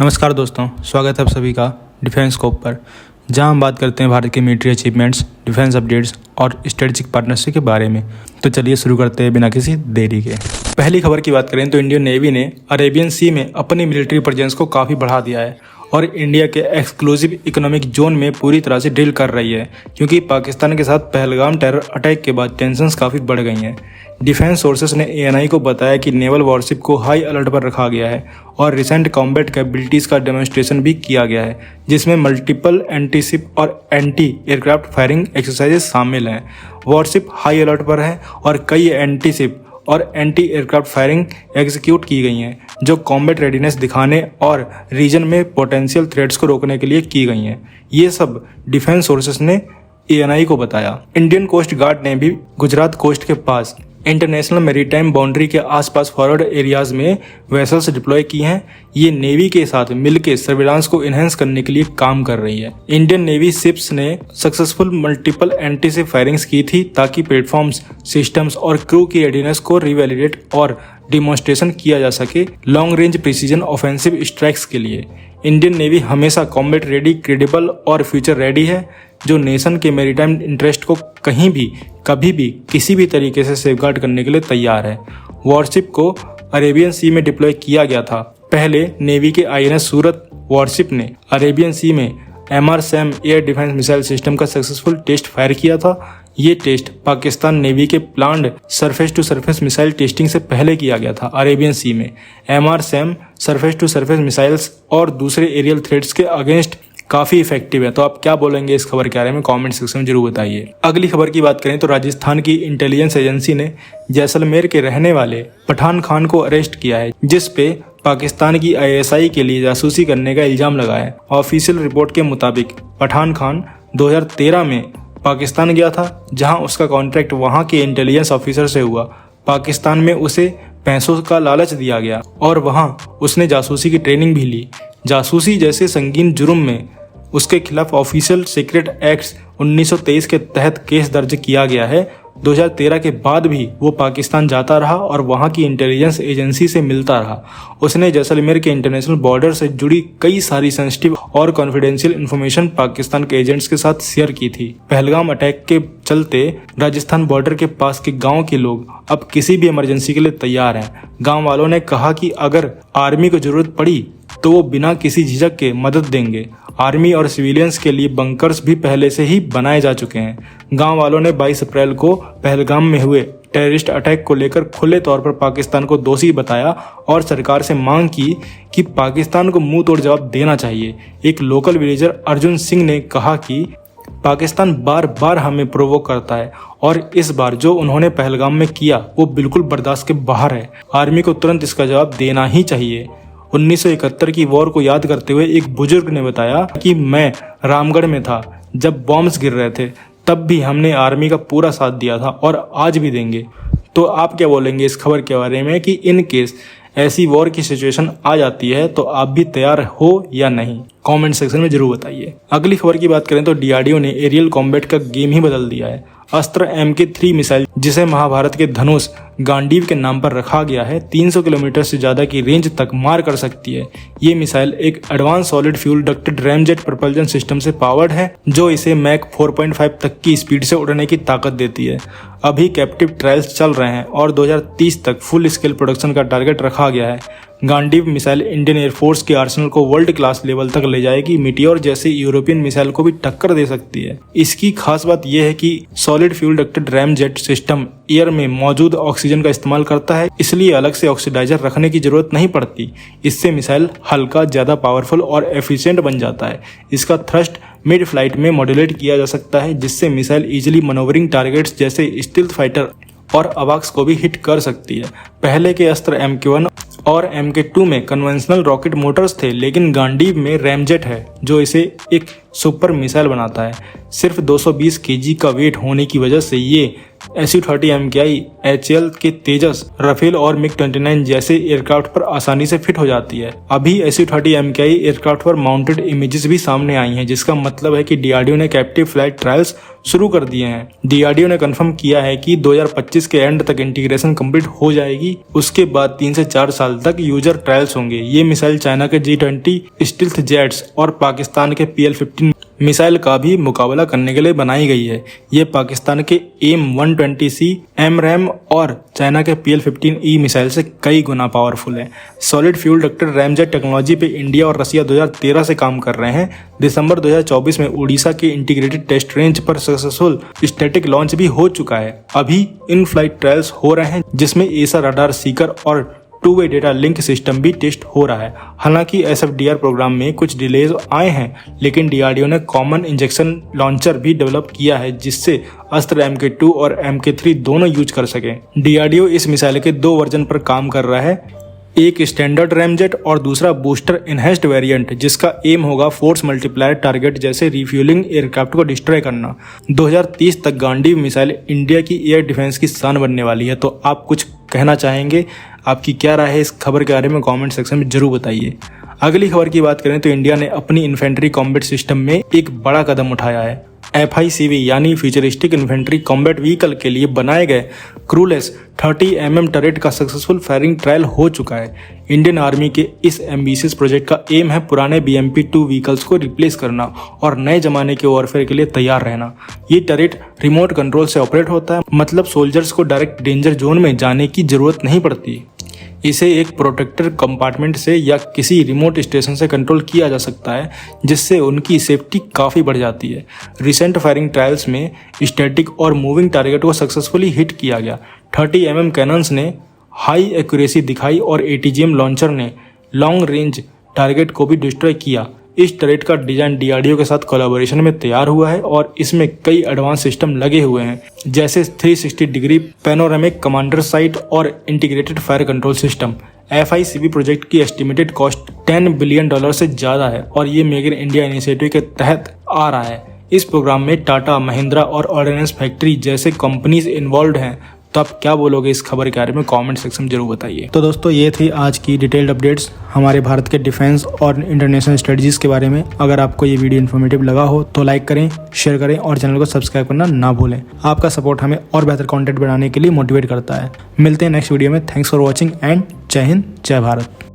नमस्कार दोस्तों, स्वागत है आप सभी का डिफेंस स्कोप पर, जहां हम बात करते हैं भारत के मिलिट्री अचीवमेंट्स, डिफेंस अपडेट्स और स्ट्रेटेजिक पार्टनरशिप के बारे में। तो चलिए शुरू करते हैं बिना किसी देरी के। पहली खबर की बात करें तो इंडियन नेवी ने अरेबियन सी में अपनी मिलिट्री प्रेजेंस को काफ़ी बढ़ा दिया है और इंडिया के एक्सक्लूसिव इकोनॉमिक जोन में पूरी तरह से ड्रिल कर रही है, क्योंकि पाकिस्तान के साथ पहलगाम टेरर अटैक के बाद टेंशंस काफ़ी बढ़ गई हैं। डिफेंस सोर्सेस ने एएनआई को बताया कि नेवल वॉरशिप को हाई अलर्ट पर रखा गया है और रिसेंट कॉम्बैट कैपेबिलिटीज़ का डेमोन्स्ट्रेशन भी किया गया है, जिसमें मल्टीपल एंटी शिप और एंटी एयरक्राफ्ट फायरिंग एक्सरसाइजेस शामिल हैं। वॉरशिप हाई अलर्ट पर है और कई एंटी शिप और एंटी एयरक्राफ्ट फायरिंग एग्जीक्यूट की गई हैं, जो कॉम्बैट रेडीनेस दिखाने और रीजन में पोटेंशियल थ्रेट्स को रोकने के लिए की गई हैं। ये सब डिफेंस सोर्सेस ने एएनआई को बताया। इंडियन कोस्ट गार्ड ने भी गुजरात कोस्ट के पास इंटरनेशनल मैरीटाइम बाउंड्री के आसपास फॉरवर्ड एरियाज में वेसल्स डिप्लॉय की हैं। ये नेवी के साथ मिलकर सर्विलांस को इनहेंस करने के लिए काम कर रही है। इंडियन नेवी शिप्स ने successful multiple anti ship firings की थी ताकि प्लेटफॉर्म्स, सिस्टम्स और क्रू की रेडीनेस को रिवैलिडेट और डिमॉन्स्ट्रेशन किया जा सके long range precision offensive strikes के लिए। इंडियन नेवी हमेशा कॉम्बैट रेडी, क्रेडिबल और फ्यूचर रेडी है, जो नेशन के मैरीटाइम इंटरेस्ट को कहीं भी, कभी भी, किसी भी तरीके से सेफगार्ड करने के लिए तैयार है। वॉरशिप को अरेबियन सी में डिप्लॉय किया गया था। पहले नेवी के आईएनएस सूरत वॉरशिप ने अरेबियन सी में MR SAM air defence missile system का सक्सेसफुल टेस्ट फायर किया था। ये टेस्ट पाकिस्तान नेवी के planned surface to surface missile testing से पहले किया गया था। अरेबियन सी में MR SAM surface to surface missiles और दूसरे एरियल थ्रेट्स के अगेंस्ट काफ़ी इफेक्टिव है। तो आप क्या बोलेंगे इस खबर के बारे में, कमेंट सेक्शन में जरूर बताइए। अगली खबर की बात करें तो राजस्थान की इंटेलिजेंस एजेंसी ने जैसलमेर के रहने वाले पठान खान को अरेस्ट किया है, जिस पे पाकिस्तान की आईएसआई के लिए जासूसी करने का इल्जाम लगाया है। ऑफिशियल रिपोर्ट के मुताबिक पठान खान 2013 में पाकिस्तान गया था, जहां उसका कॉन्ट्रैक्ट वहां के इंटेलिजेंस ऑफिसर से हुआ। पाकिस्तान में उसे पैसों का लालच दिया गया और वहां उसने जासूसी की ट्रेनिंग भी ली। जासूसी जैसे संगीन जुर्म में उसके खिलाफ ऑफिशियल सीक्रेट एक्ट्स 1923 के तहत केस दर्ज किया गया है। 2013 के बाद भी वो पाकिस्तान जाता रहा और वहाँ की इंटेलिजेंस एजेंसी से मिलता रहा। उसने जैसलमेर के इंटरनेशनल बॉर्डर से जुड़ी कई सारी सेंसिटिव और कॉन्फिडेंशियल इन्फॉर्मेशन पाकिस्तान के एजेंट्स के साथ शेयर की थी। पहलगाम अटैक के चलते राजस्थान बॉर्डर के पास के गाँव के लोग अब किसी भी इमरजेंसी के लिए तैयार हैं। गाँव वालों ने कहा कि अगर आर्मी को जरूरत पड़ी तो वो बिना किसी झिझक के मदद देंगे। आर्मी और सिविलियंस के लिए बंकर्स भी पहले से ही बनाए जा चुके हैं। गांव वालों ने 22 अप्रैल को पहलगाम में हुए टेररिस्ट अटैक को लेकर खुले तौर पर पाकिस्तान को दोषी बताया और सरकार से मांग की कि पाकिस्तान को मुंह तोड़ जवाब देना चाहिए। एक लोकल विलेजर अर्जुन सिंह ने कहा कि पाकिस्तान बार बार हमें प्रोवोक करता है और इस बार जो उन्होंने पहलगाम में किया वो बिल्कुल बर्दाश्त के बाहर है। आर्मी को तुरंत इसका जवाब देना ही चाहिए। 1971 की वॉर को याद करते हुए एक बुजुर्ग ने बताया कि मैं रामगढ़ में था जब बॉम्ब्स गिर रहे थे, तब भी हमने आर्मी का पूरा साथ दिया था और आज भी देंगे। तो आप क्या बोलेंगे इस खबर के बारे में कि इन केस ऐसी वॉर की सिचुएशन आ जाती है तो आप भी तैयार हो या नहीं, कमेंट सेक्शन में जरूर बताइए। अगली खबर की बात करें तो डीआरडीओ ने एरियल कॉम्बैट का गेम ही बदल दिया है। अस्त्र MK3 मिसाइल, जिसे महाभारत के धनुष गांडीव के नाम पर रखा गया है, 300 किलोमीटर से ज्यादा की रेंज तक मार कर सकती है। ये मिसाइल एक advance solid fuel ducted ramjet propulsion system से पावर्ड है, जो इसे मैक 4.5 तक की स्पीड से उड़ने की ताकत देती है। अभी कैप्टिव ट्रायल्स चल रहे हैं और 2030 तक फुल स्केल प्रोडक्शन का टारगेट रखा गया है। गांडीव मिसाइल इंडियन एयरफोर्स के आर्सेनल को वर्ल्ड क्लास लेवल तक ले जाएगी। मीटियोर जैसे यूरोपियन मिसाइल को भी टक्कर दे सकती है। इसकी खास बात यह है कि solid fuel ducted ramjet system air में मौजूद ऑक्सीजन का इस्तेमाल करता है, इसलिए अलग से ऑक्सीडाइजर रखने की जरूरत नहीं पड़ती। इससे मिसाइल हल्का, ज्यादा पावरफुल और एफिशिएंट बन जाता है। इसका थ्रस्ट मिड फ्लाइट में मॉड्यूलेट किया जा सकता है, जिससे मिसाइल इजिली मनोवरिंग टारगेट्स जैसे स्टील्थ फाइटर और अवाक्स को भी हिट कर सकती है। पहले के अस्त्र MK1 और MK2 में कन्वेंशनल रॉकेट मोटर्स थे, लेकिन गांडीव में रैमजेट है जो इसे एक सुपर मिसाइल बनाता है। सिर्फ 220 kg का वेट होने की वजह से ये SU-30 MKI HAL के तेजस, राफेल और MiG-29 जैसे एयरक्राफ्ट पर आसानी से फिट हो जाती है। अभी SU-30 MKI एयरक्राफ्ट पर माउंटेड इमेजेस भी सामने आई हैं, जिसका मतलब है कि DRDO ने कैप्टिव फ्लाइट ट्रायल्स शुरू कर दिए हैं। DRDO ने कंफर्म किया है कि 2025 के एंड तक इंटीग्रेशन कंप्लीट हो जाएगी। उसके बाद 3 से 4 साल तक यूजर ट्रायल्स होंगे। ये मिसाइल चाइना के G-20 स्टील्थ जेट्स और पाकिस्तान के PL-15 मिसाइल का भी मुकाबला करने के लिए बनाई गई है। ये पाकिस्तान के AIM-120C AMRAAM और चाइना के PL-15E मिसाइल से कई गुना पावरफुल है। Solid fuel doctor ramjet technology पे इंडिया और रसिया 2013 से काम कर रहे हैं। दिसंबर 2024 में उड़ीसा के इंटीग्रेटेड टेस्ट रेंज पर सक्सेसफुल स्टैटिक लॉन्च भी हो चुका है। अभी इन फ्लाइट ट्रायल्स हो रहे हैं, जिसमें एसा रडार सीकर और two way data link system भी टेस्ट हो रहा है। हालांकि SFDR प्रोग्राम में कुछ डिलेज आए हैं, लेकिन DRDO ने कॉमन इंजेक्शन लॉन्चर भी डेवलप किया है, जिससे अस्त्र MK2 और MK3 दोनों यूज कर सकें। DRDO इस मिसाइल के 2 वर्जन पर काम कर रहा है, एक स्टैंडर्ड रैमजेट और दूसरा बूस्टर इनहेंस्ड वेरिएंट, जिसका एम होगा फोर्स मल्टीप्लायर टारगेट जैसे रिफ्यूलिंग एयरक्राफ्ट को डिस्ट्रॉय करना। 2030 तक गांडीव मिसाइल इंडिया की एयर डिफेंस की शान बनने वाली है। तो आप कुछ कहना चाहेंगे? आपकी क्या राय है इस खबर के बारे में कमेंट सेक्शन में जरूर बताइए। अगली खबर की बात करें तो इंडिया ने अपनी इन्फेंट्री कॉम्बैट सिस्टम में एक बड़ा कदम उठाया है। FICV यानी फ्यूचरिस्टिक इन्फेंट्री कॉम्बैट व्हीकल के लिए बनाए गए क्रूलेस 30 mm टरेट का सक्सेसफुल फायरिंग ट्रायल हो चुका है। इंडियन आर्मी के इस एम्बिशियस प्रोजेक्ट का एम है पुराने BMP-2 व्हीकल्स को रिप्लेस करना और नए जमाने के वॉरफेयर के लिए तैयार रहना। ये टरेट रिमोट कंट्रोल से ऑपरेट होता है, मतलब सोल्जर्स को डायरेक्ट डेंजर जोन में जाने की जरूरत नहीं पड़ती। इसे एक प्रोटेक्टर कंपार्टमेंट से या किसी रिमोट स्टेशन से कंट्रोल किया जा सकता है, जिससे उनकी सेफ्टी काफ़ी बढ़ जाती है। रिसेंट फायरिंग ट्रायल्स में स्टैटिक और मूविंग टारगेट को सक्सेसफुली हिट किया गया। 30 mm कैनन्स ने हाई एक्यूरेसी दिखाई और ATGM लॉन्चर ने लॉन्ग रेंज टारगेट को भी डिस्ट्रॉय किया। इस टरेट का डिजाइन DRDO के साथ कोलैबोरेशन में तैयार हुआ है और इसमें कई एडवांस सिस्टम लगे हुए हैं, जैसे 360 डिग्री पैनोरामिक कमांडर साइट और integrated fire control system. FICV project की एस्टिमेटेड कॉस्ट $10 बिलियन से ज़्यादा है और ये मेक इन इंडिया इनिशिएटिव के तहत आ रहा है। इस प्रोग्राम में टाटा, महिंद्रा और ऑर्डिनेंस फैक्ट्री जैसे कंपनीज इन्वॉल्व हैं। तो आप क्या बोलोगे इस खबर के बारे में कमेंट सेक्शन में जरूर बताइए। तो दोस्तों, ये थी आज की डिटेल्ड अपडेट्स हमारे भारत के डिफेंस और इंटरनेशनल स्ट्रेटजीज के बारे में। अगर आपको ये वीडियो इन्फॉर्मेटिव लगा हो तो लाइक करें, शेयर करें और चैनल को सब्सक्राइब करना ना भूलें। आपका सपोर्ट हमें और बेहतर कंटेंट बनाने के लिए मोटिवेट करता है। मिलते हैं नेक्स्ट वीडियो में। थैंक्स फॉर वॉचिंग एंड जय हिंद, जय भारत।